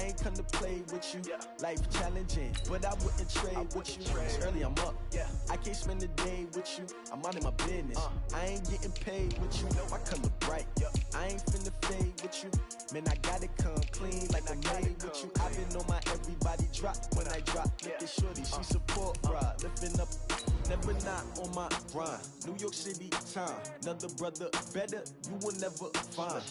I ain't come to play with you. Life challenging, but I wouldn't trade with you. It's early, I'm up. I can't spend the day with you. I'm out of my business. I ain't getting paid with you. My color bright. I ain't finna fade with you. Man, I gotta come clean like I made with you. I've been on my everybody drop when I drop. Look at shorty, she support ride. Lifting up, never not on my grind. New York City time, another brother better, you will never find.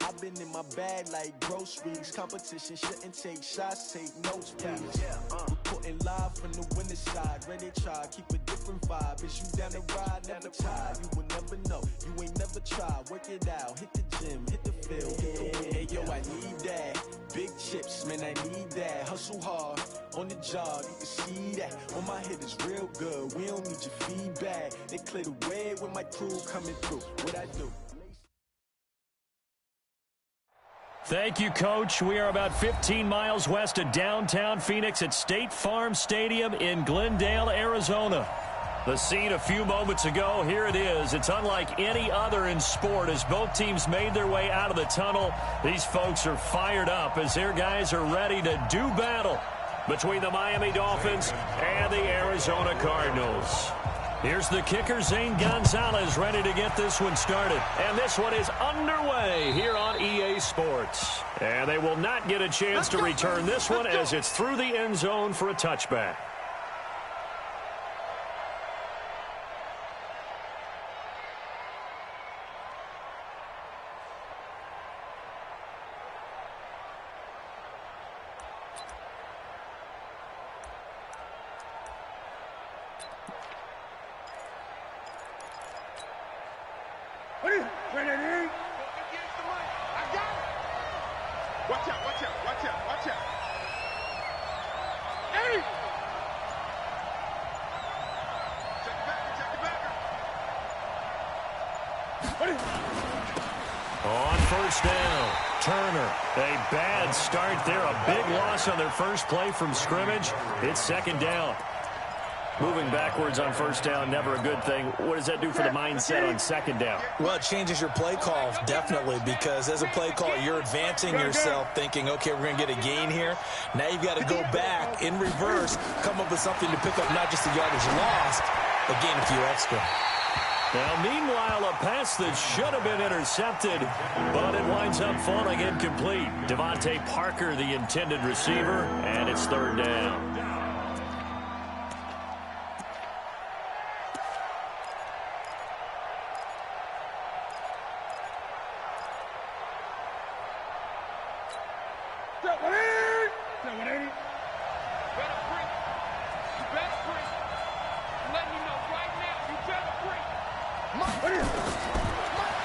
I've been in my bag like groceries. Competition shouldn't take shots, take notes, please. Reporting live from the winning side. Ready to try, keep a different vibe. Is you down the ride, never tired. You will never know, you ain't never tried. Work it out, hit the gym, hit the field. Hey yo, I need that. Big chips, man, I need that. Hustle hard, on the job, you can see that. On my hit is real good, we don't need your feedback. They clear the way with my crew coming through. What I do? Thank you, Coach. We are about 15 miles west of downtown Phoenix at State Farm Stadium in Glendale, Arizona. The scene a few moments ago, here it is. It's unlike any other in sport as both teams made their way out of the tunnel. These folks are fired up as their guys are ready to do battle between the Miami Dolphins and the Arizona Cardinals. Here's the kicker, Zane Gonzalez, ready to get this one started. And this one is underway here on EA Sports. And they will not get a chance to return this one as it's through the end zone for a touchback. On first down, Turner. A bad start there. A big loss on their first play from scrimmage. It's second down. Moving backwards on first down, never a good thing. What does that do for the mindset on second down? Well, it changes your play call, definitely, because as a play call, you're advancing yourself thinking, okay, we're going to get a gain here. Now you've got to go back in reverse, come up with something to pick up not just the yardage lost, but gain a few extra. Now, meanwhile, a pass that should have been intercepted, but it winds up falling incomplete. Devontae Parker, the intended receiver, and it's third down.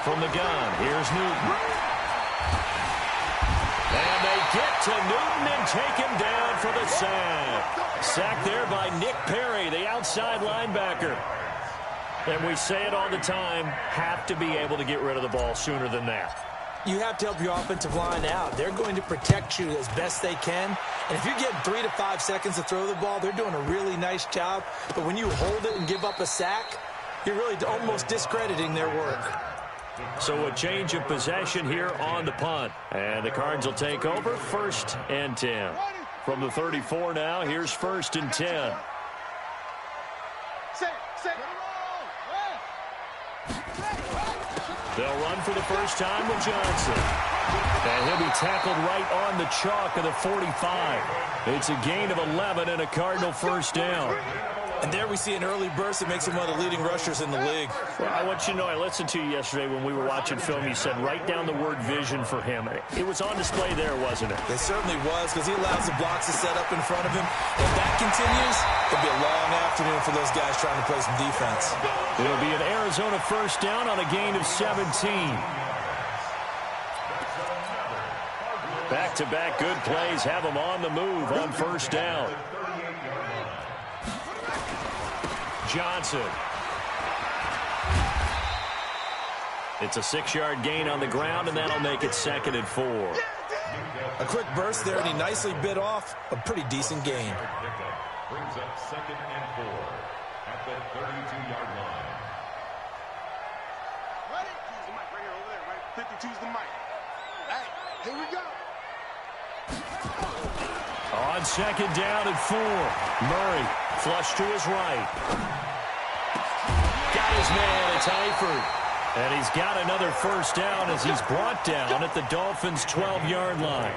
From the gun, here's Newton. And they get to Newton and take him down for the sack. Sacked there by Nick Perry, the outside linebacker. And we say it all the time, have to be able to get rid of the ball sooner than that. You have to help your offensive line out. They're going to protect you as best they can. And if you get 3 to 5 seconds to throw the ball, they're doing a really nice job. But when you hold it and give up a sack, you're really almost discrediting their work. So a change of possession here on the punt. And the Cards will take over, 1st and 10. From the 34 now, here's 1st and 10. They'll run for the first time with Johnson. And he'll be tackled right on the chalk of the 45. It's a gain of 11 and a Cardinal first down. And there we see an early burst that makes him one of the leading rushers in the league. Well, I want you to know, I listened to you yesterday when we were watching film. You said write down the word vision for him. It was on display there, wasn't it? It certainly was, because he allows the blocks to set up in front of him. If that continues, it'll be a long afternoon for those guys trying to play some defense. It'll be an Arizona first down on a gain of 17. Back-to-back good plays have them on the move on first down. Johnson. It's a 6-yard gain on the ground, and that'll make it 2nd and 4. A quick burst there, and he nicely bit off a pretty decent gain. Brings up 2nd and 4 at the 32-yard line. Ready? Use the mic right here, over there, right? 52's the mic. Hey, here we go. On second down and 4. Murray flush to his right. Got his man. It's Eifert. And he's got another first down as he's brought down at the Dolphins' 12-yard line.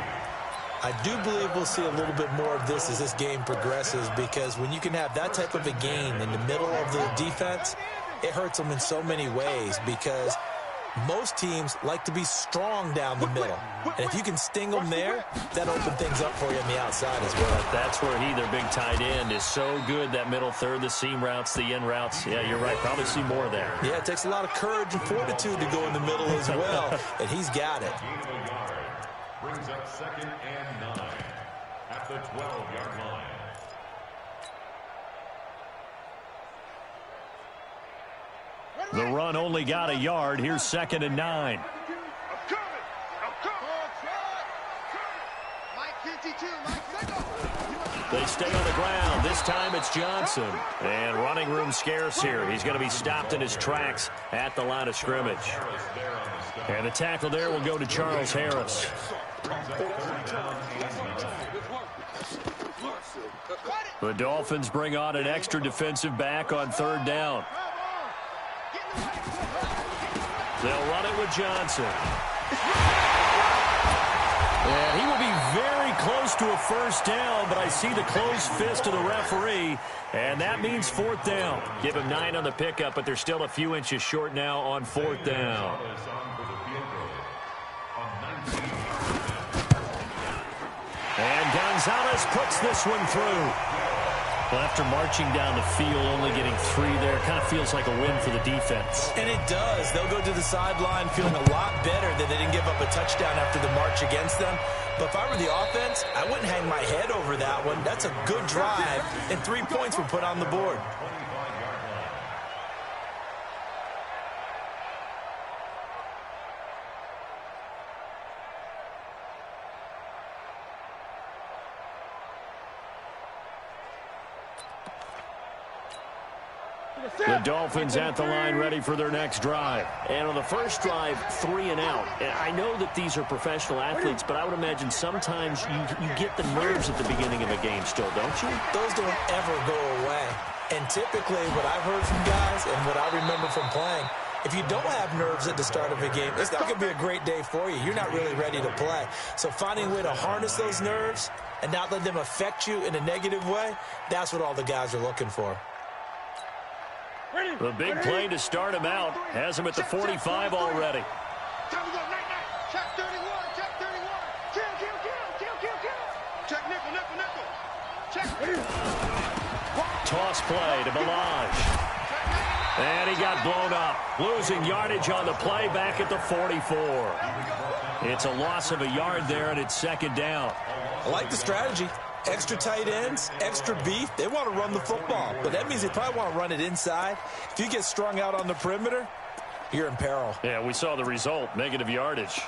I do believe we'll see a little bit more of this as this game progresses, because when you can have that type of a gain in the middle of the defense, it hurts them in so many ways, because most teams like to be strong down the middle. And if you can sting them there, that opens things up for you on the outside as well. That's where their big tight end, is so good, that middle third, the seam routes, the in routes. Yeah, you're right. Probably see more there. Yeah, it takes a lot of courage and fortitude to go in the middle as well, and he's got it. Brings up second and 9 at the 12-yard line. The run only got a yard. Here's second and 9. They stay on the ground. This time it's Johnson. And running room scarce here. He's going to be stopped in his tracks at the line of scrimmage. And the tackle there will go to Charles Harris. The Dolphins bring on an extra defensive back on third down. They'll run it with Johnson. And he will be very close to a first down, but I see the closed fist of the referee, and that means fourth down. Give him 9 on the pickup, but they're still a few inches short now on fourth down. And Gonzalez puts this one through. Well, after marching down the field, only getting 3 there, kind of feels like a win for the defense. And it does. They'll go to the sideline feeling a lot better that they didn't give up a touchdown after the march against them. But if I were the offense, I wouldn't hang my head over that one. That's a good drive, and 3 points were put on the board. The Dolphins at the line, ready for their next drive. And on the first drive, 3 and out. And I know that these are professional athletes, but I would imagine sometimes you get the nerves at the beginning of a game still, don't you? Those don't ever go away. And typically what I've heard from guys and what I remember from playing, if you don't have nerves at the start of a game, it's not going to be a great day for you. You're not really ready to play. So finding a way to harness those nerves and not let them affect you in a negative way, that's what all the guys are looking for. The big play to start him out has him at the 45 already. Time to go, night. Check 31, check 31. Kill. Check nickel. Check. Toss play to Melange. And he got blown up. Losing yardage on the play back at the 44. It's a loss of a yard there, and it's second down. I like the strategy. Extra tight ends, extra beef. They want to run the football, but that means they probably want to run it inside. If you get strung out on the perimeter, you're in peril. Yeah, we saw the result, negative yardage.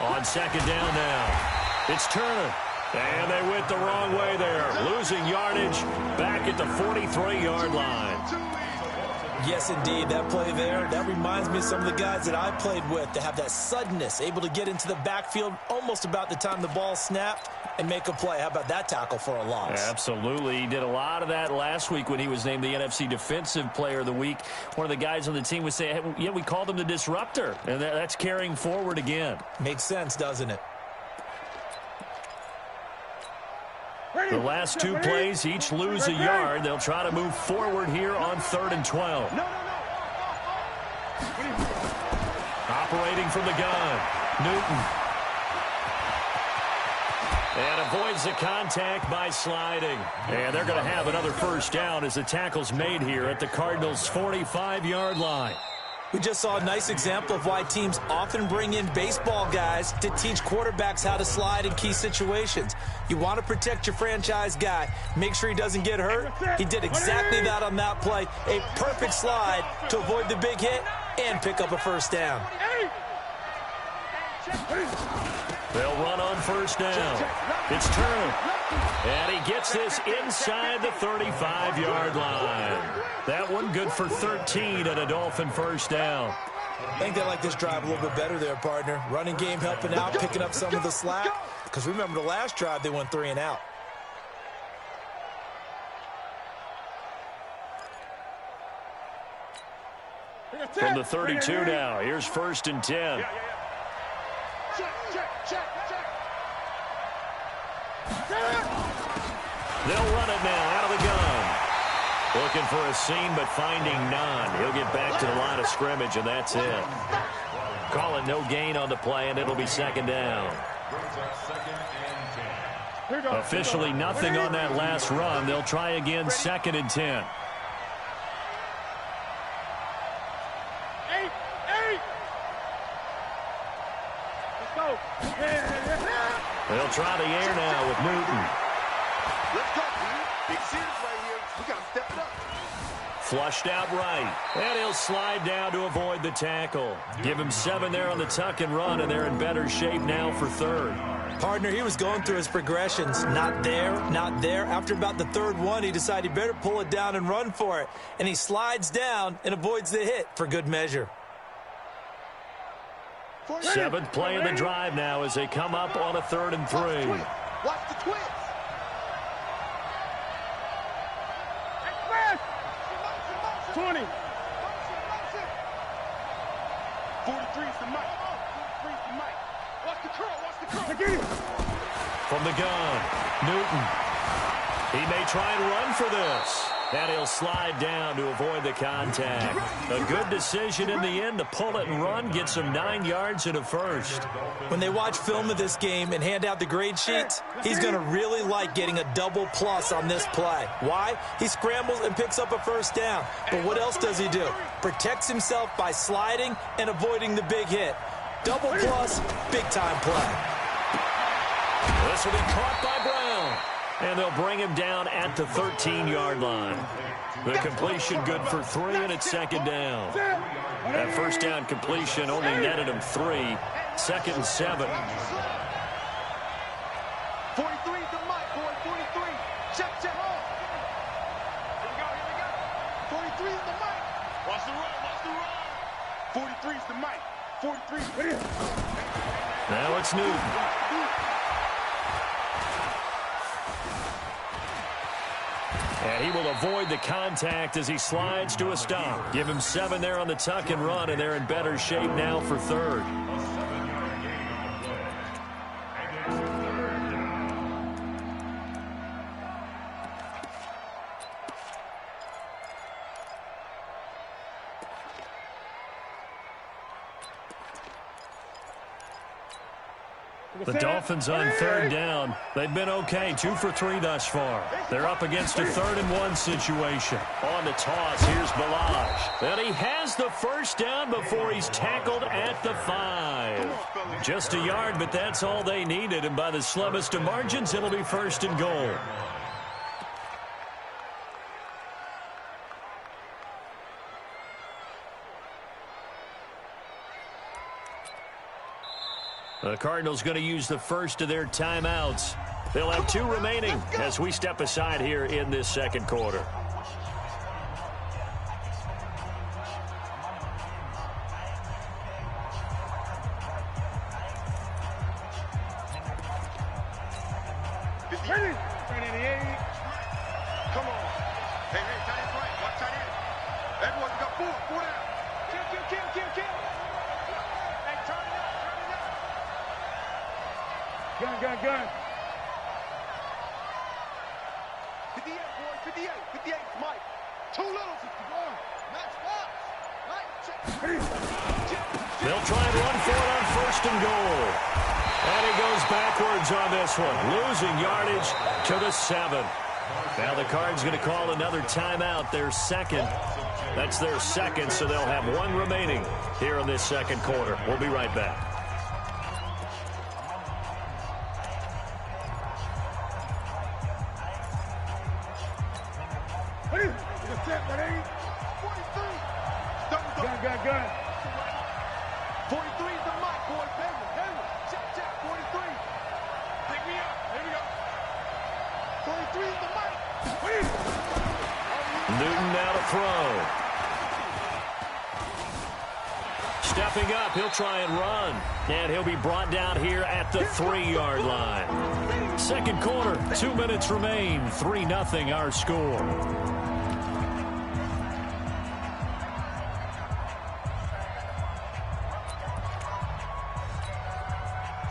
On second down now, it's Turner. And they went the wrong way there. Losing yardage back at the 43-yard line. Yes, indeed. That play there, that reminds me of some of the guys that I played with to have that suddenness, able to get into the backfield almost about the time the ball snapped and make a play. How about that tackle for a loss? Absolutely. He did a lot of that last week when he was named the NFC Defensive Player of the Week. One of the guys on the team would say, hey, yeah, we called him the disruptor. And that's carrying forward again. Makes sense, doesn't it? The last 2 plays each lose a yard. They'll try to move forward here on 3rd and 12. Operating from the gun, Newton. And avoids the contact by sliding. And they're going to have another first down as the tackle's made here at the Cardinals' 45-yard line. We just saw a nice example of why teams often bring in baseball guys to teach quarterbacks how to slide in key situations. You want to protect your franchise guy. Make sure he doesn't get hurt. He did exactly that on that play. A perfect slide to avoid the big hit and pick up a first down. They'll run on first down. It's Turner. And he gets this inside the 35-yard line. That one good for 13 and a Dolphin first down. I think they like this drive a little bit better there, partner. Running game helping out, picking up some of the slack. Because remember the last drive, they went 3 and out. From the 32 now, here's first and 10. They'll run it now out of the gun. Looking for a seam, but finding none. He'll get back to the line of scrimmage, and that's it. Calling no gain on the play, and it'll be second down. Officially nothing on that last run. They'll try again, second and 10. They'll try the air now with Newton. Let's go, man. Big series right here. We got to step it up. Flushed out right. And he'll slide down to avoid the tackle. Give him 7 there on the tuck and run, and they're in better shape now for third. Partner, he was going through his progressions. Not there, not there. After about the third one, he decided he better pull it down and run for it. And he slides down and avoids the hit for good measure. 7th play of the drive now as they come up on a 3rd and 3. Watch the twins. 20. 43 is the mic. 43 is the mic. Watch the curl. Watch the curl. From the gun, Newton. He may try and run for this. And he'll slide down to avoid the contact. A good decision in the end to pull it and run, get some 9 yards and a first. When they watch film of this game and hand out the grade sheets, he's going to really like getting a double plus on this play. Why? He scrambles and picks up a first down. But what else does he do? Protects himself by sliding and avoiding the big hit. Double plus, big-time play. This will be caught by Brown. And they'll bring him down at the 13-yard line. The completion good for 3, and it's second down. That first down completion only netted him 3. Second and 7. 43 is the mic, boy. 43. Check. Here we go. 43 is the mic. Watch the run. 43 is the mic. 43. Now it's Newton. And he will avoid the contact as he slides to a stop. Give him 7 there on the tuck and run, and they're in better shape now for third. The Dolphins on 3rd down. They've been okay, 2 for 3 thus far. They're up against a 3rd and 1 situation. On the toss, here's Balaj. And he has the first down before he's tackled at the 5. Just a yard, but that's all they needed. And by the slimmest of margins, it'll be first and goal. The Cardinals going to use the first of their timeouts. They'll have 2 remaining as we step aside here in this second quarter. Come on. Hey, tight end right. Watch tight end. Everyone's got 4. 4 down. Kill. Hey, turn it up. Gun. 58, boy. 58, Mike. 2 little. 51. Max Fox. They'll try and run for it on first and goal. And he goes backwards on this one, losing yardage to the 7. Now the Cards going to call another timeout, their second. That's their second, so they'll have 1 remaining here in this second quarter. We'll be right back. Gun. 43 is the mic, boy. Hayward. Check. 43. Pick me up. Here we go. 43 is the mic. Newton now to throw. Stepping up, he'll try and run. And he'll be brought down here at the 3-yard line. Second quarter, 2 minutes remain. 3-0 our score.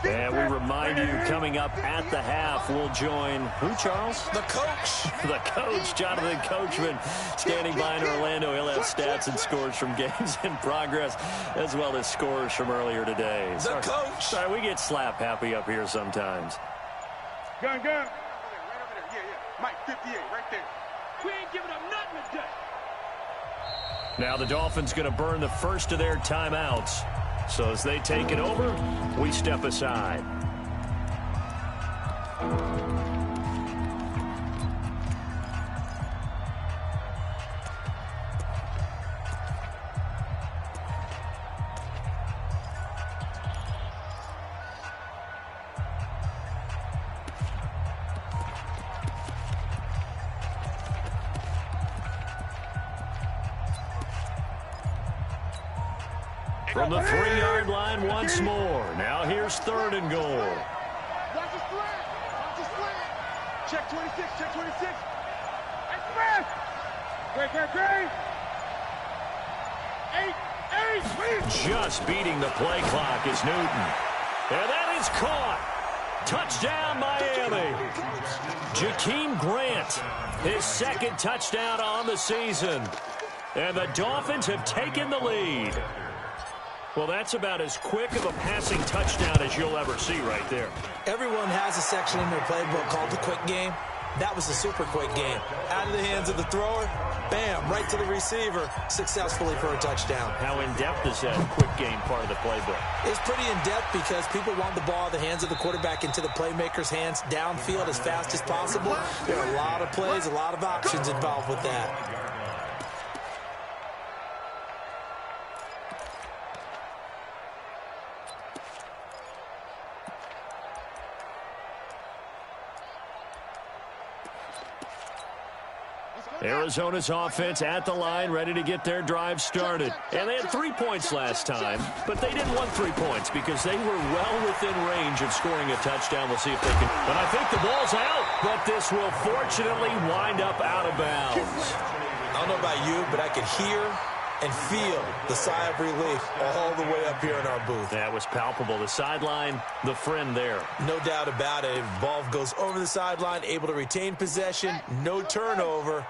And we remind you, coming up at the half, we'll join who, Charles? The coach. The coach, Jonathan Coachman, standing by in Orlando. He'll have stats and scores from games in progress, as well as scores from earlier today. The coach. Sorry, we get slap happy up here sometimes. Gun. Right over there. Yeah. Mike, 58, right there. We ain't giving up nothing today. Now the Dolphins going to burn the first of their timeouts. So as they take it over, we step aside. From the 3-yard line once more. Now here's 3rd and goal. Watch his flag. Watch his flag. Check 26. Check 26. Hey, Smith. Great. 8. Just beating the play clock is Newton. And that is caught. Touchdown, Miami. Jakeem Grant, his 2nd touchdown on the season. And the Dolphins have taken the lead. Well, that's about as quick of a passing touchdown as you'll ever see right there. Everyone has a section in their playbook called the quick game. That was a super quick game. Out of the hands of the thrower, bam, right to the receiver, successfully for a touchdown. How in-depth is that quick game part of the playbook? It's pretty in-depth because people want the ball out of the hands of the quarterback into the playmaker's hands downfield as fast as possible. There are a lot of plays, a lot of options involved with that. Arizona's offense at the line, ready to get their drive started. And they had 3 points last time, but they didn't want 3 points because they were well within range of scoring a touchdown. We'll see if they can. But I think the ball's out, but this will fortunately wind up out of bounds. I don't know about you, but I could hear and feel the sigh of relief all the way up here in our booth. That was palpable. The sideline, the friend there. No doubt about it. Ball goes over the sideline, able to retain possession, no turnover.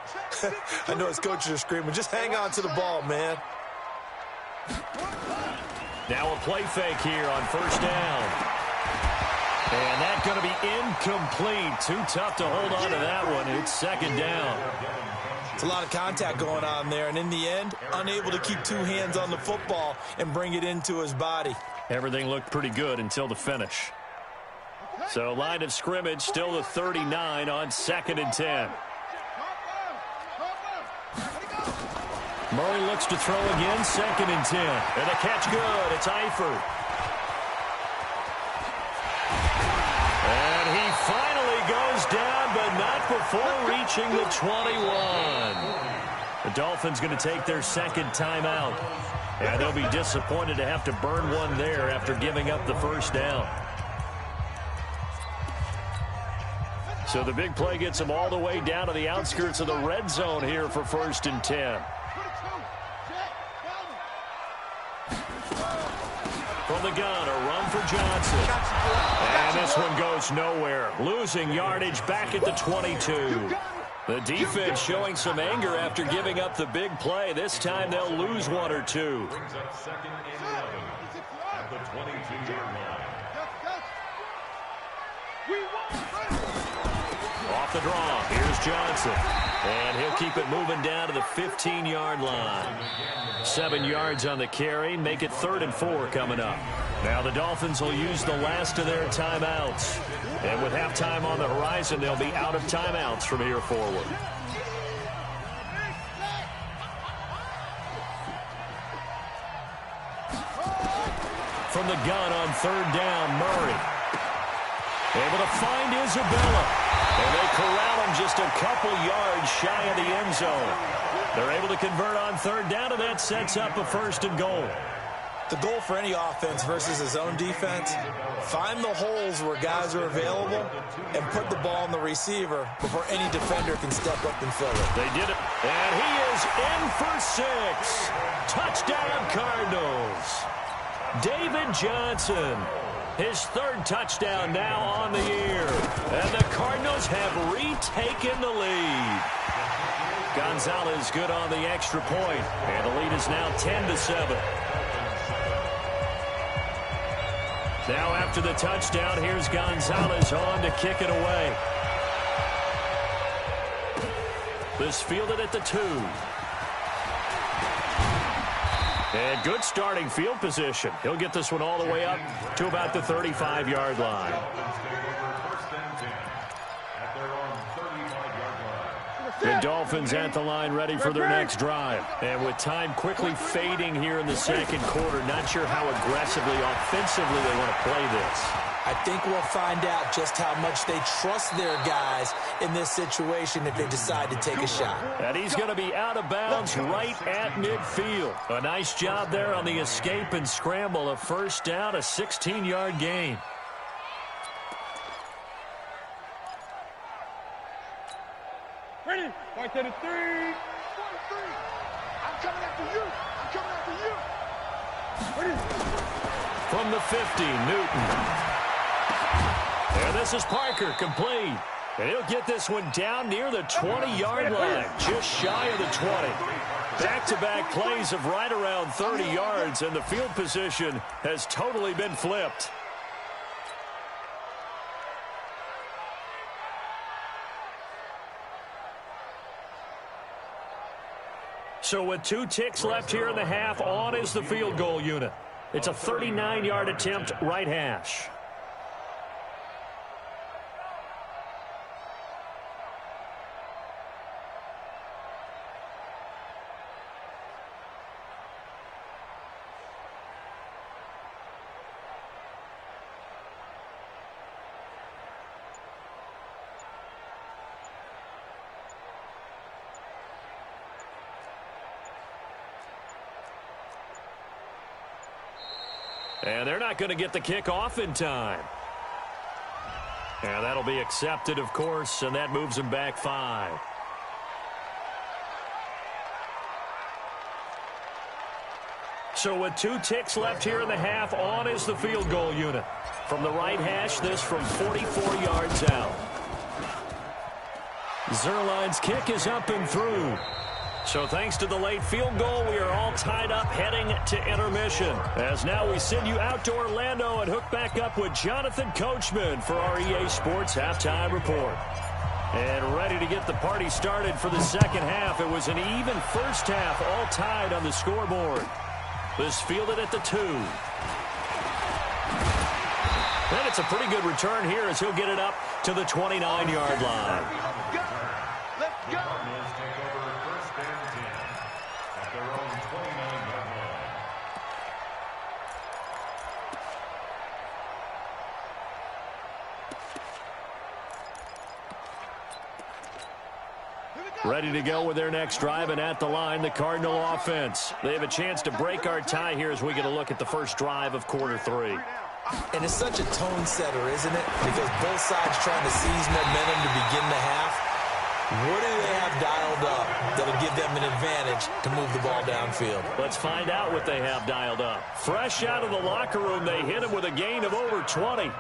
I know his coaches are screaming, just hang on to the ball, man. Now a play fake here on 1st down. And that's going to be incomplete. Too tough to hold on to that one. It's 2nd down. It's a lot of contact going on there, and in the end, unable to keep 2 hands on the football and bring it into his body. Everything looked pretty good until the finish. So line of scrimmage, still the 39 on 2nd and 10. Murray looks to throw again, 2nd and 10. And the catch good, it's Eifert. And he finally goes down, but not before reaching the 21. The Dolphins going to take their 2nd timeout. And they'll be disappointed to have to burn one there after giving up the 1st down. So the big play gets them all the way down to the outskirts of the red zone here for 1st and 10. From the gun, a run for Johnson. And this one goes nowhere. Losing yardage back at the 22. The defense showing some anger after giving up the big play. This time they'll lose 1 or 2. Brings up 2nd and 11 at the 22-yard line. Off the draw, here's Johnson. And he'll keep it moving down to the 15-yard line. 7 yards on the carry, make it 3rd and 4 coming up. Now the Dolphins will use the last of their timeouts. And with halftime on the horizon, they'll be out of timeouts from here forward. From the gun on 3rd down, Murray. Able to find Isabella. And they corral him just a couple yards shy of the end zone. They're able to convert on third down, and that sets up a 1st and goal. The goal for any offense versus his own defense, find the holes where guys are available and put the ball on the receiver before any defender can step up and fill it. They did it, and he is in for 6. Touchdown, Cardinals. David Johnson, his 3rd touchdown now on the year. And the Cardinals have retaken the lead. Gonzalez good on the extra point, and the lead is now 10-7. Now after the touchdown, here's Gonzalez on to kick it away. This fielded at the 2. And good starting field position. He'll get this one all the way up to about the 35-yard line. The Dolphins at the line ready for their next drive. And with time quickly fading here in the second quarter, not sure how aggressively, offensively they want to play this. I think we'll find out just how much they trust their guys in this situation if they decide to take a shot. And he's going to be out of bounds right at midfield. A nice job there on the escape and scramble. A 1st down, a 16-yard gain. Ready? Right to the 3. 43. I'm coming after you. I'm coming after you. Ready? From the 50, Newton. And this is Parker, complete. And he'll get this one down near the 20-yard line, just shy of the 20. Back-to-back plays of right around 30 yards, and the field position has totally been flipped. So with 2 ticks left here in the half, on is the field goal unit. It's a 39-yard attempt, right hash. And they're not going to get the kickoff in time. And that'll be accepted, of course, and that moves them back 5. So with 2 ticks left here in the half, on is the field goal unit. From the right hash, this from 44 yards out. Zerline's kick is up and through. So thanks to the late field goal, we are all tied up heading to intermission. As now we send you out to Orlando and hook back up with Jonathan Coachman for our EA Sports Halftime Report. And ready to get the party started for the second half. It was an even first half, all tied on the scoreboard. This fielded at the 2. And it's a pretty good return here as he'll get it up to the 29-yard line. Let's go. Ready to go with their next drive, and at the line, the Cardinal offense. They have a chance to break our tie here as we get a look at the first drive of quarter 3. And it's such a tone setter, isn't it? Because both sides trying to seize momentum to begin the half. What do they have dialed up that'll give them an advantage to move the ball downfield? Let's find out what they have dialed up. Fresh out of the locker room, they hit him with a gain of over 20. 1st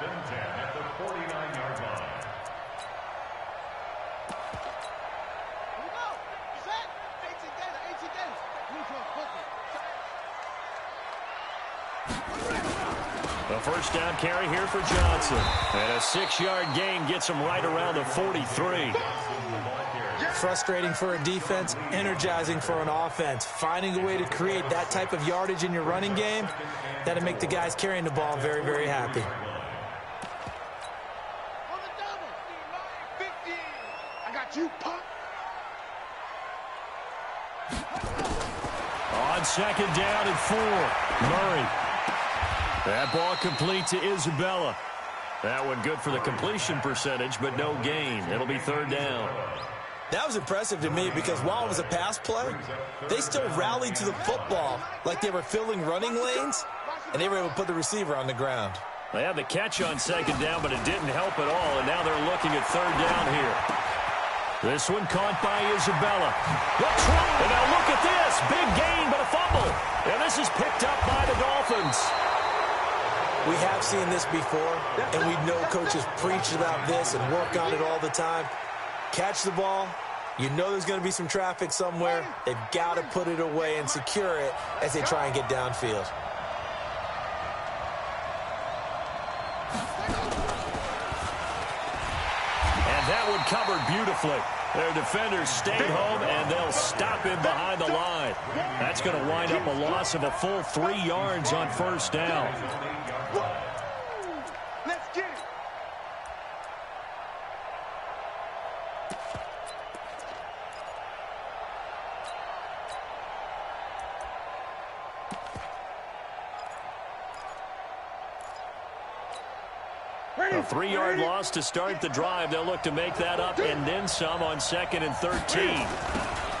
and 10 at the 49-yard line. A first down carry here for Johnson. And a 6-yard gain gets him right around the 43. Frustrating for a defense, energizing for an offense. Finding a way to create that type of yardage in your running game, that'll make the guys carrying the ball very, very happy. I got you, punk. On 2nd down and 4, Murray. That ball complete to Isabella. That one good for the completion percentage, but no gain. It'll be third down. That was impressive to me because while it was a pass play, they still rallied to the football like they were filling running lanes, and they were able to put the receiver on the ground. They had the catch on second down, but it didn't help at all, and now they're looking at third down here. This one caught by Isabella. And now look at this. Big gain, but a fumble. And this is picked up by the Dolphins. We have seen this before, and we know coaches preach about this and work on it all the time. Catch the ball. You know there's going to be some traffic somewhere. They've got to put it away and secure it as they try and get downfield. And that one covered beautifully. Their defenders stayed home, and they'll stop him behind the line. That's going to wind up a loss of a full 3 yards on first down. Let's get it. A 3-yard loss to start the drive. They'll look to make that up and then some on 2nd and 13.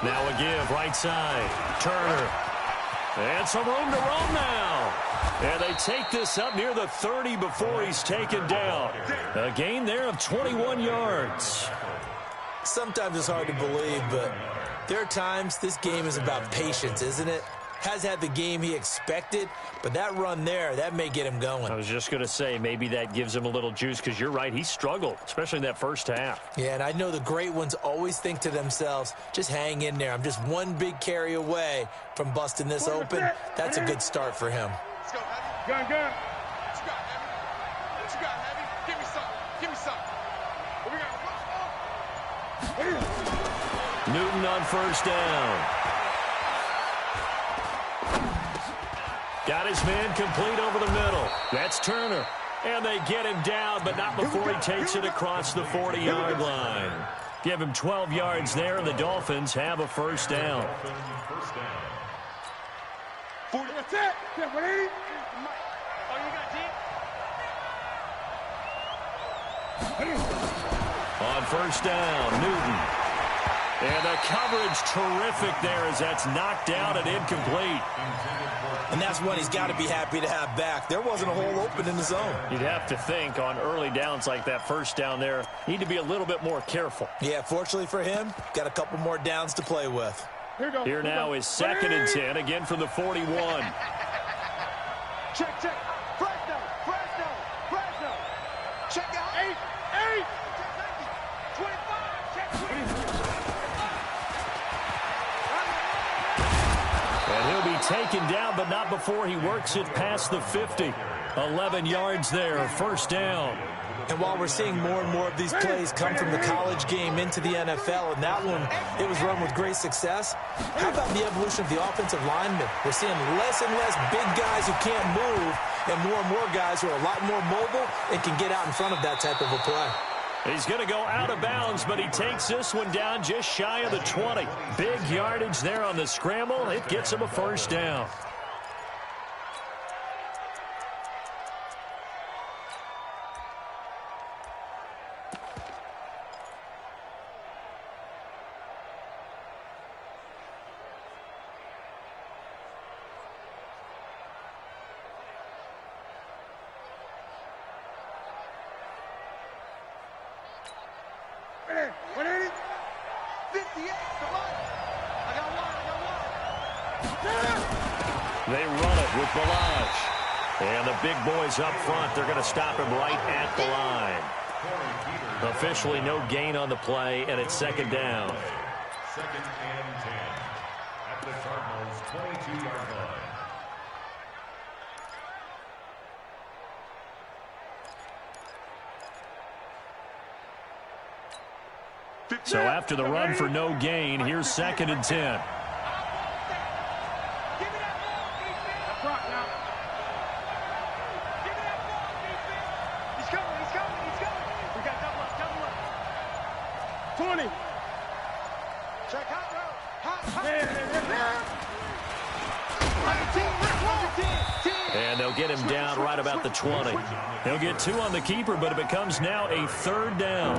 Now a give, right side. Turner. And some room to roam now. And they take this up near the 30 before he's taken down. A gain there of 21 yards. Sometimes it's hard to believe, but there are times this game is about patience, isn't it? Has had the game he expected, but that run there, that may get him going. I was just going to say, maybe that gives him a little juice, because you're right, he struggled, especially in that first half. Yeah, and I know the great ones always think to themselves, just hang in there. I'm just one big carry away from busting this open. That's a good start for him. Let's go, Heavy. Gun. What you got, Heavy? What you got, Heavy? Give me something. Give me something. What we got? Newton on first down. Got his man complete over the middle. That's Turner. And they get him down, but not before he takes it across the 40-yard line. Give him 12 yards there, and the Dolphins have a first down. 40. That's it. Yeah, 180. Oh, you got deep? On first down, Newton. And the coverage terrific there as that's knocked down and incomplete. And that's one he's got to be happy to have back. There wasn't a hole open in the zone. You'd have to think on early downs like that first down there, need to be a little bit more careful. Yeah, fortunately for him, got a couple more downs to play with. Here now is 2nd and 10, again from the 41. Check. Fresno. Check out. 8. 25. Check 20. And he'll be taken down, but not before he works it past the 50. 11 yards there, first down. And while we're seeing more and more of these plays come from the college game into the NFL, and that one, it was run with great success, how about the evolution of the offensive linemen? We're seeing less and less big guys who can't move, and more guys who are a lot more mobile and can get out in front of that type of a play. He's going to go out of bounds, but he takes this one down just shy of the 20. Big yardage there on the scramble. It gets him a first down. They run it with Balaj. And the big boys up front, they're going to stop him right at the line. Officially no gain on the play, and it's 2nd down. 2nd and 10 at the Cardinals' 22-yard line. So after the run for no gain, here's 2nd and 10. And they'll get him down right about the 20. He'll get 2 on the keeper, but it becomes now a 3rd down.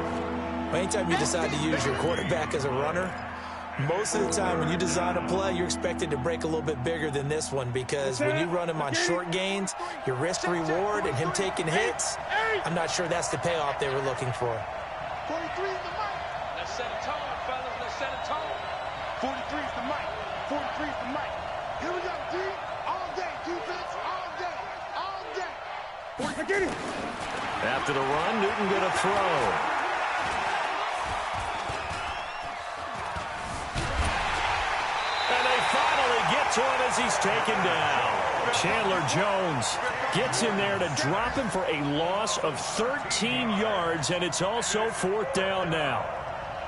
Anytime you decide to use your quarterback as a runner, most of the time when you design a play, you're expected to break a little bit bigger than this one, because when you run him on short gains, your risk-reward and him taking hits, I'm not sure that's the payoff they were looking for. 43 is the mic. Let's set a tone, fellas. Let's set a tone. 43 is the mic. 43 is the mic. Here we go, D. All day, defense. All day. All day. Get it. After the run, Newton going to throw. To him as he's taken down. Chandler Jones gets in there to drop him for a loss of 13 yards, and it's also 4th down now.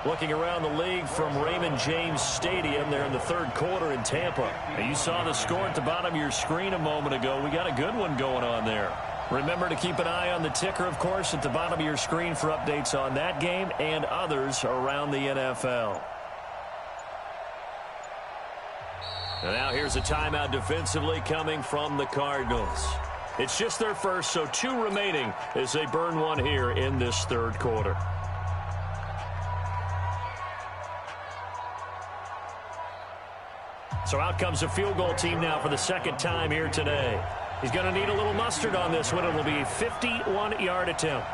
Looking around the league from Raymond James Stadium there in the 3rd quarter in Tampa. And you saw the score at the bottom of your screen a moment ago. We got a good one going on there. Remember to keep an eye on the ticker, of course, at the bottom of your screen for updates on that game and others around the NFL. And now here's a timeout defensively coming from the Cardinals. It's just their first, so 2 remaining as they burn one here in this 3rd quarter. So out comes the field goal team now for the 2nd time here today. He's going to need a little mustard on this one. It will be a 51-yard attempt.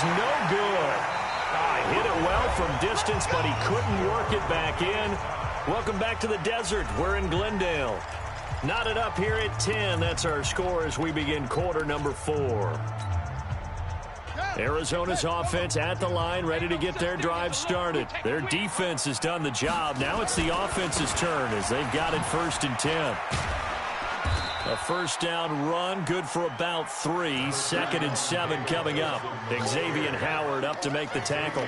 No good. He hit it well from distance, but he couldn't work it back in. Welcome back to the desert. We're in Glendale. Knotted up here at 10. That's our score as we begin quarter number 4. Arizona's offense at the line, ready to get their drive started. Their defense has done the job. Now it's the offense's turn as they've got it 1st and 10. A 1st down run, good for about 3. 2nd and 7 coming up. Xavier Howard up to make the tackle.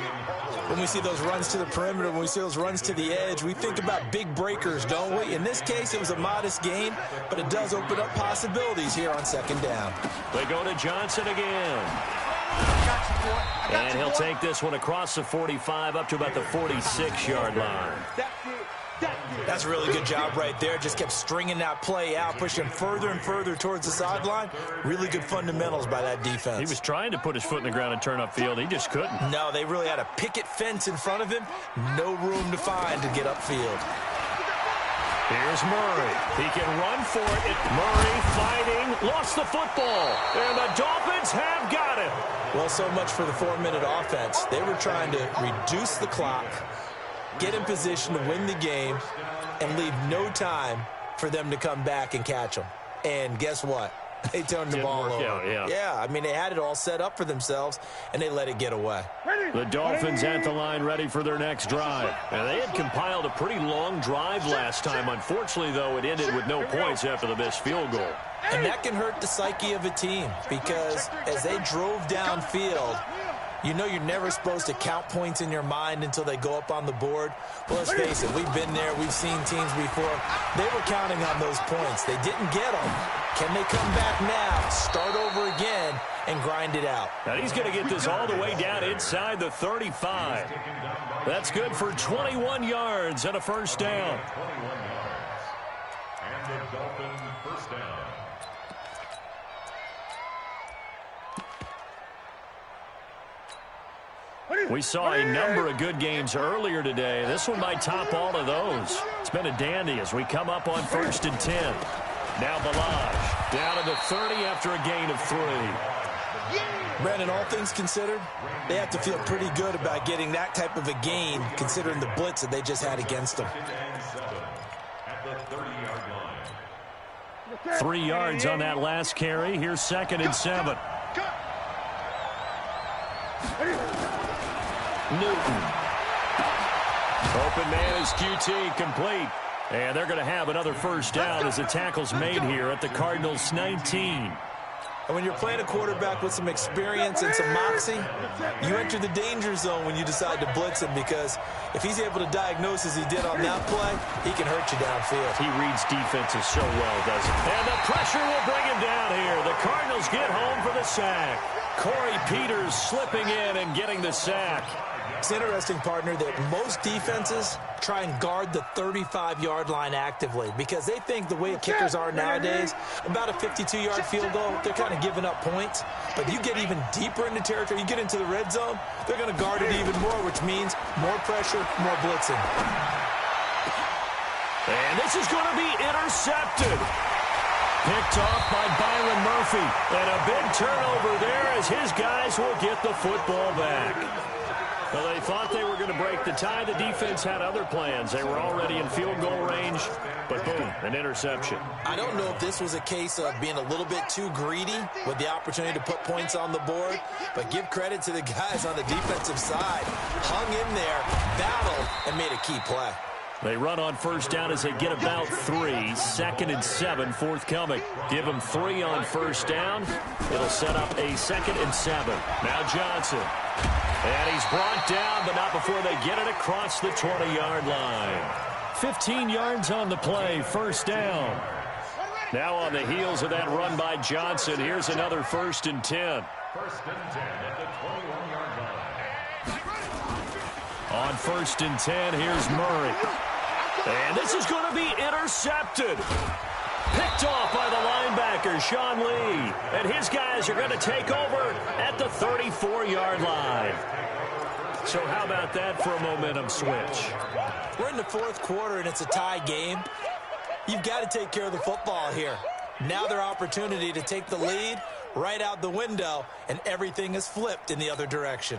When we see those runs to the perimeter, when we see those runs to the edge, we think about big breakers, don't we? In this case, it was a modest gain, but it does open up possibilities here on 2nd down. They go to Johnson again. And he'll take this one across the 45 up to about the 46-yard line. That's a really good job right there. Just kept stringing that play out, pushing further and further towards the sideline. Really good fundamentals by that defense. He was trying to put his foot in the ground and turn upfield. He just couldn't. No, they really had a picket fence in front of him. No room to find to get upfield. Here's Murray. He can run for it. Murray fighting. Lost the football. And the Dolphins have got it. Well, so much for the 4-minute offense. They were trying to reduce the clock, get in position to win the game, and leave no time for them to come back and catch them. And guess what? They turned the ball over. Yeah, I mean, they had it all set up for themselves, and they let it get away. The Dolphins at the line ready for their next drive. And they had compiled a pretty long drive last time. Unfortunately, though, it ended with no points after the missed field goal. And that can hurt the psyche of a team, because as they drove downfield, you know you're never supposed to count points in your mind until they go up on the board. Well, let's face it, we've been there. We've seen teams before. They were counting on those points. They didn't get them. Can they come back now, start over again, and grind it out? Now he's going to get this all the way down inside the 35. That's good for 21 yards and a 1st down. And the Dolphins 1st down. We saw a number of good games earlier today. This one might top all of those. It's been a dandy as we come up on 1st and 10. Now Balaj down to the 30 after a gain of 3. Brandon, all things considered, they have to feel pretty good about getting that type of a gain considering the blitz that they just had against them. 3 yards on that last carry. Here's 2nd and 7. Newton. Open man is QT, complete. And they're going to have another 1st down as the tackle's made here at the Cardinals' 19. And when you're playing a quarterback with some experience and some moxie, you enter the danger zone when you decide to blitz him, because if he's able to diagnose as he did on that play, he can hurt you downfield. He reads defenses so well, doesn't he? And the pressure will bring him down here. The Cardinals get home for the sack. Corey Peters slipping in and getting the sack. It's interesting, partner, that most defenses try and guard the 35-yard line actively because they think the way kickers are nowadays, about a 52-yard field goal, they're kind of giving up points. But you get even deeper into territory, you get into the red zone, they're going to guard it even more, which means more pressure, more blitzing. And this is going to be intercepted. Picked off by Byron Murphy. And a big turnover there as his guys will get the football back. Well, they thought they were going to break the tie. The defense had other plans. They were already in field goal range, but boom, an interception. I don't know if this was a case of being a little bit too greedy with the opportunity to put points on the board, but give credit to the guys on the defensive side. Hung in there, battled, and made a key play. They run on first down as they get about 3. 2nd and 7 forthcoming. Give them 3 on first down. It'll set up a 2nd and 7. Now Johnson. And he's brought down, but not before they get it across the 20-yard line. 15 yards on the play, first down. Now on the heels of that run by Johnson, here's another 1st and 10. 1st and 10 at the 21-yard line. On 1st and 10, here's Murray. And this is going to be intercepted. Picked off by the linebacker, Sean Lee. And his guys are going to take over at the 34-yard line. So how about that for a momentum switch? We're in the 4th quarter, and it's a tie game. You've got to take care of the football here. Now their opportunity to take the lead right out the window, and everything is flipped in the other direction.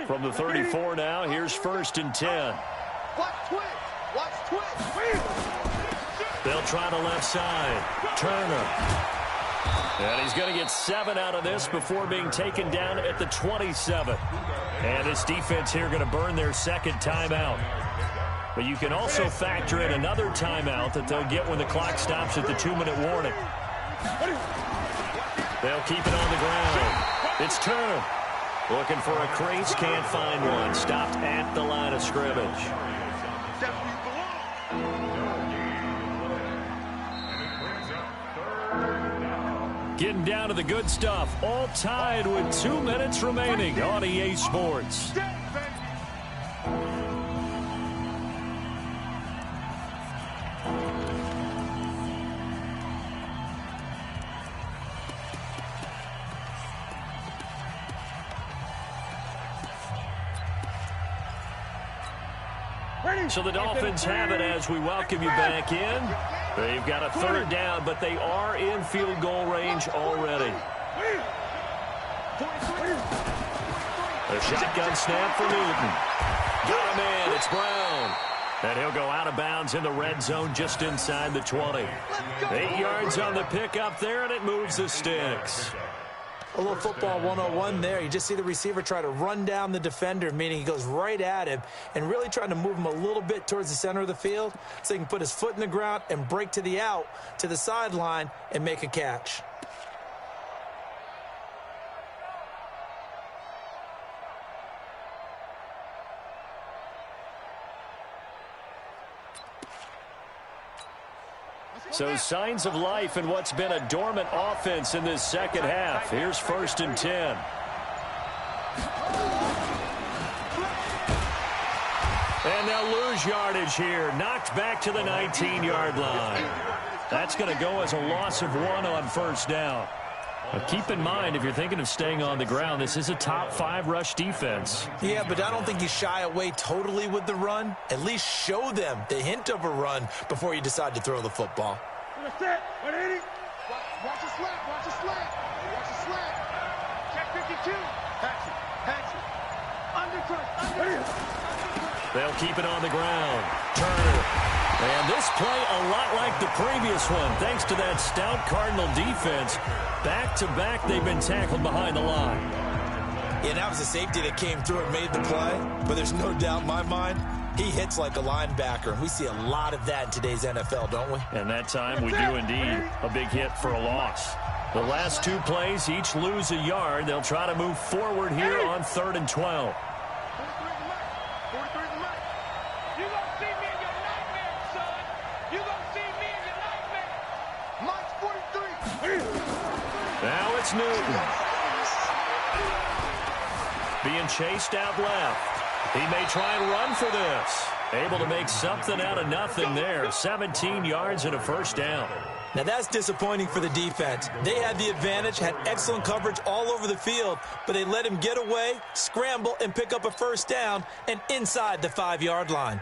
From the 34 now, here's 1st and 10. Watch twitch. Watch twitch. They'll try the left side. Turner. And he's going to get 7 out of this before being taken down at the 27. And this defense here going to burn their 2nd timeout. But you can also factor in another timeout that they'll get when the clock stops at the 2-minute warning. They'll keep it on the ground. It's Turner. Looking for a crease, can't find one. Stopped at the line of scrimmage. Getting down to the good stuff. All tied with 2 minutes remaining on EA Sports. So the Dolphins have it as we welcome you back in. They've got a 3rd down, but they are in field goal range already. A shotgun snap for Newton. Got him in. It's Brown. And he'll go out of bounds in the red zone just inside the 20. 8 yards on the pickup there, and it moves the sticks. A little football 101 there. You just see the receiver try to run down the defender, meaning he goes right at him and really trying to move him a little bit towards the center of the field so he can put his foot in the ground and break to the out, to the sideline, and make a catch. So signs of life in what's been a dormant offense in this 2nd half. Here's 1st and 10. And they'll lose yardage here. Knocked back to the 19-yard line. That's going to go as a loss of 1 on 1st down. But keep in mind, if you're thinking of staying on the ground, this is a top 5 rush defense. Yeah, but I don't think you shy away totally with the run. At least show them the hint of a run before you decide to throw the football. Watch the slap. Watch the slap. Watch the slap. Check 52. Patch it. Under. They'll keep it on the ground. Turner. And this play a lot like the previous one, thanks to that stout Cardinal defense. Back-to-back, they've been tackled behind the line. Yeah, that was a safety that came through and made the play. But there's no doubt in my mind, he hits like a linebacker. And we see a lot of that in today's NFL, don't we? And that time we do indeed. A big hit for a loss. The last 2 plays each lose a yard. They'll try to move forward here on 3rd and 12. Now it's Newton. Being chased out left. He may try and run for this. Able to make something out of nothing there. 17 yards and a first down. Now that's disappointing for the defense. They had the advantage, had excellent coverage all over the field, but they let him get away, scramble, and pick up a first down and inside the 5-yard line.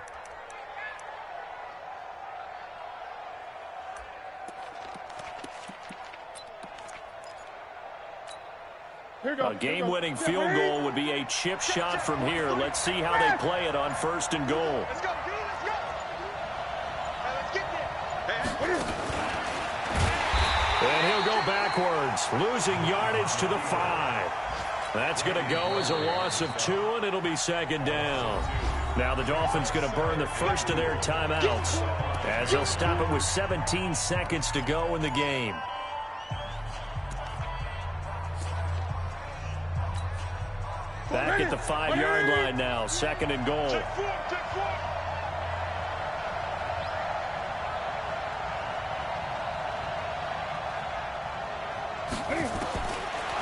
A game-winning field goal would be a chip shot from here. Let's see how they play it on 1st and goal. Let's go, let's go. Let's get there. And he'll go backwards, losing yardage to the 5. That's going to go as a loss of 2, and it'll be 2nd down. Now the Dolphins going to burn the first of their timeouts as they'll stop it with 17 seconds to go in the game. Back at the 5-yard line now, 2nd and goal.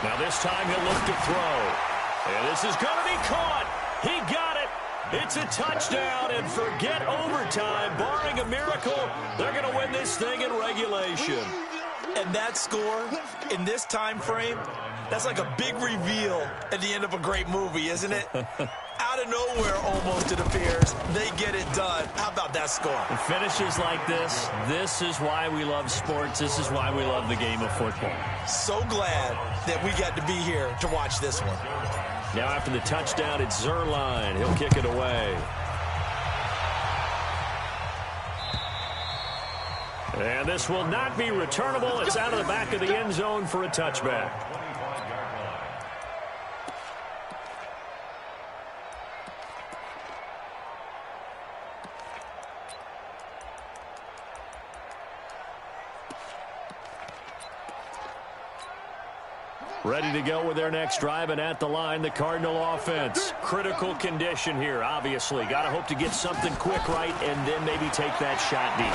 Now this time he'll look to throw. And this is going to be caught. He got it. It's a touchdown, and forget overtime. Barring a miracle, they're going to win this thing in regulation. And that score in this time frame, that's like a big reveal at the end of a great movie, isn't it? Out of nowhere, almost, it appears. They get it done. How about that score? It finishes like this. This is why we love sports. This is why we love the game of football. So glad that we got to be here to watch this one. Now after the touchdown, it's Zerline. He'll kick it away. And this will not be returnable. It's out of the back of the end zone for a touchback. Ready to go with their next drive, and at the line, the Cardinal offense. Critical condition here, obviously. Got to hope to get something quick right and then maybe take that shot deep.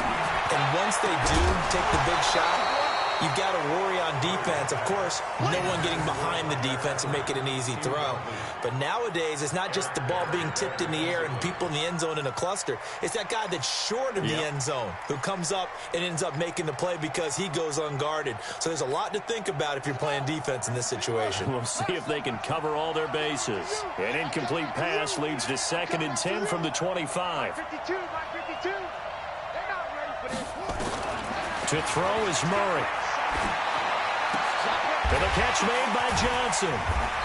And once they do take the big shot, you've got to worry on defense. Of course, no one getting behind the defense and make it an easy throw. But nowadays, it's not just the ball being tipped in the air and people in the end zone in a cluster. It's that guy that's short of the end zone who comes up and ends up making the play because he goes unguarded. So there's a lot to think about if you're playing defense in this situation. We'll see if they can cover all their bases. An incomplete pass leads to 2nd and 10 from the 25. 52, 52. They're not ready for this. To throw is Murray. And the catch made by Johnson.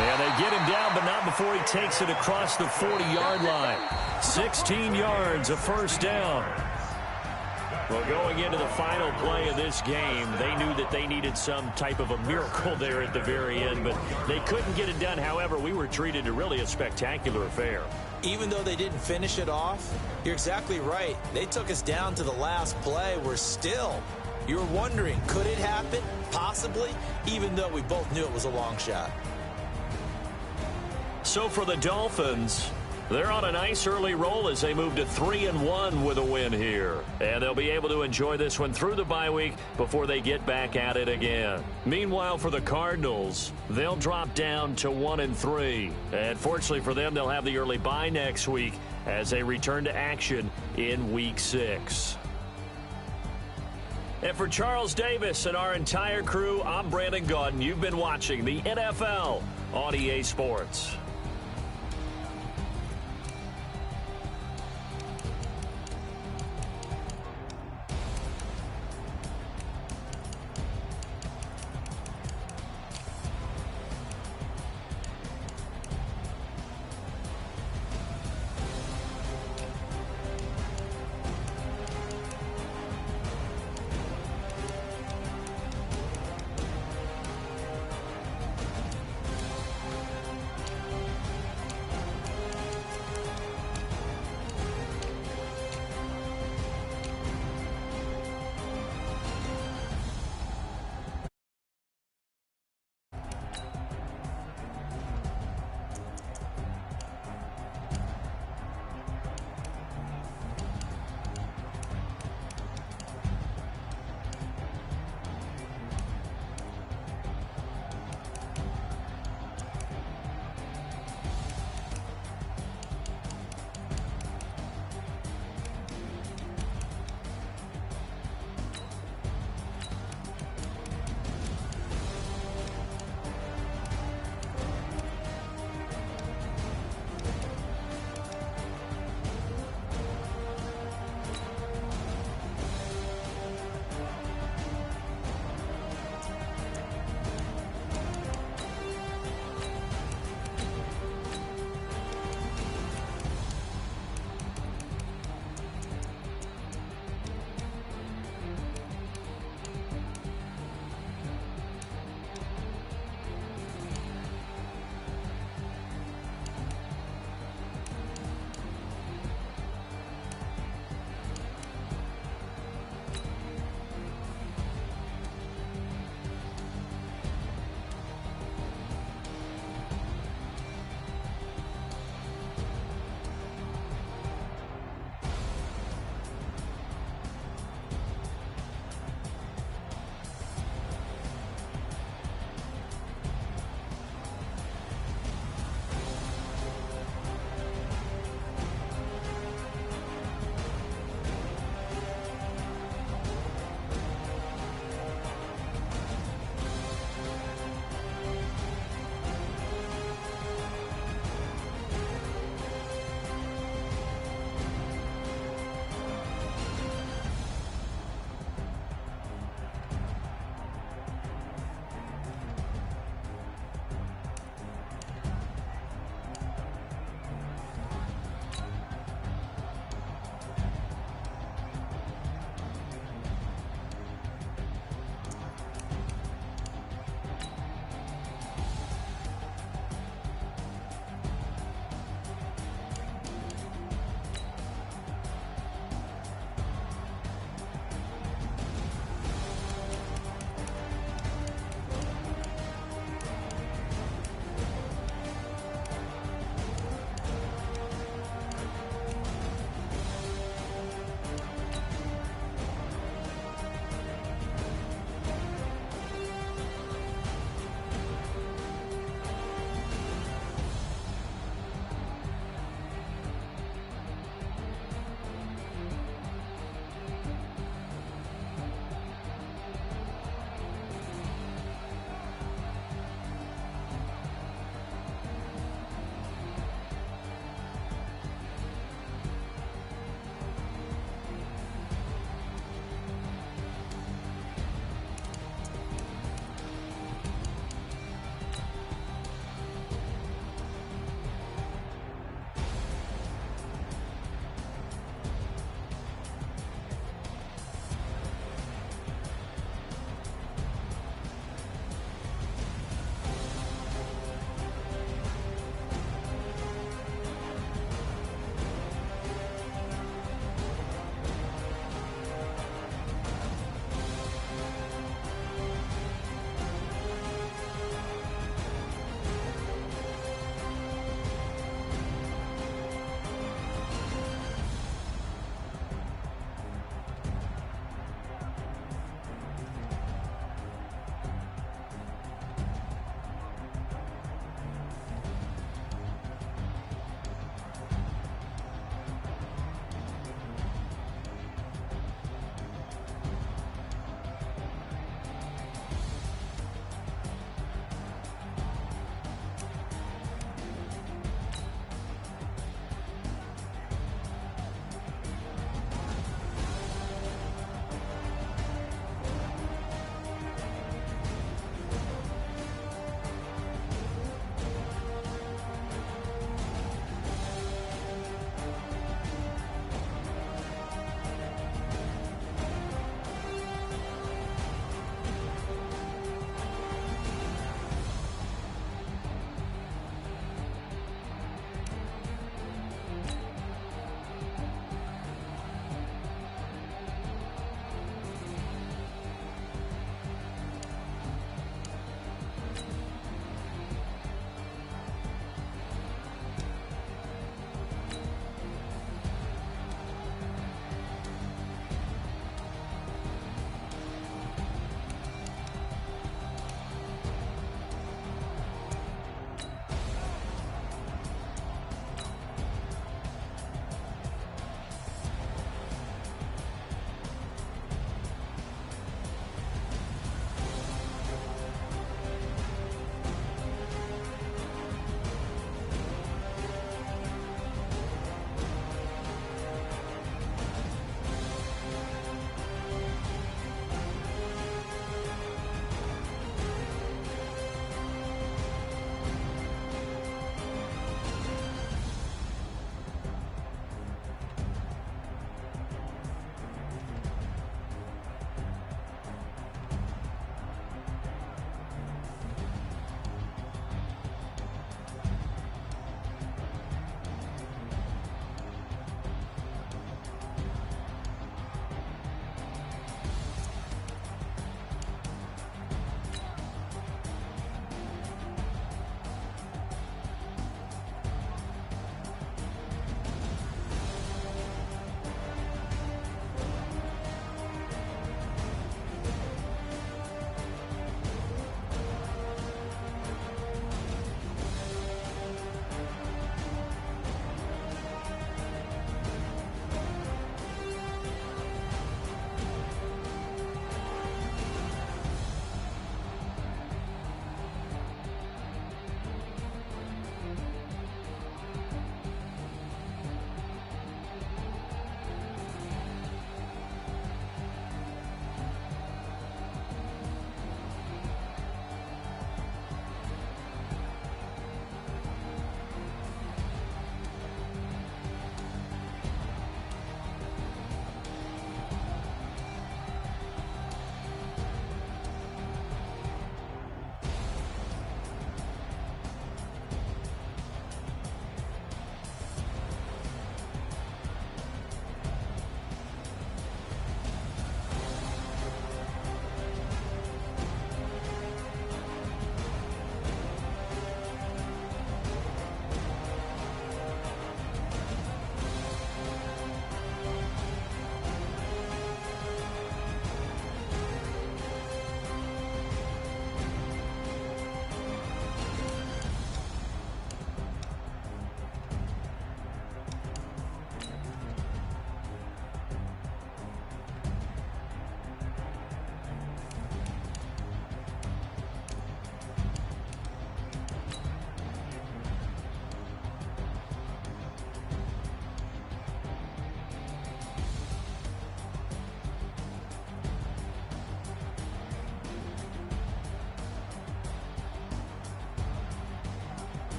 And they get him down, but not before he takes it across the 40-yard line. 16 yards, a first down. Well, going into the final play of this game, they knew that they needed some type of a miracle there at the very end, but they couldn't get it done. However, we were treated to really a spectacular affair. Even though they didn't finish it off, you're exactly right. They took us down to the last play. We're still... You were wondering, could it happen? Possibly, even though we both knew it was a long shot. So for the Dolphins, they're on a nice early roll as they move to 3-1 with a win here. And they'll be able to enjoy this one through the bye week before they get back at it again. Meanwhile, for the Cardinals, they'll drop down to 1-3. And fortunately for them, they'll have the early bye next week as they return to action in Week 6. And for Charles Davis and our entire crew, I'm Brandon Gaudin. You've been watching the NFL on EA Sports.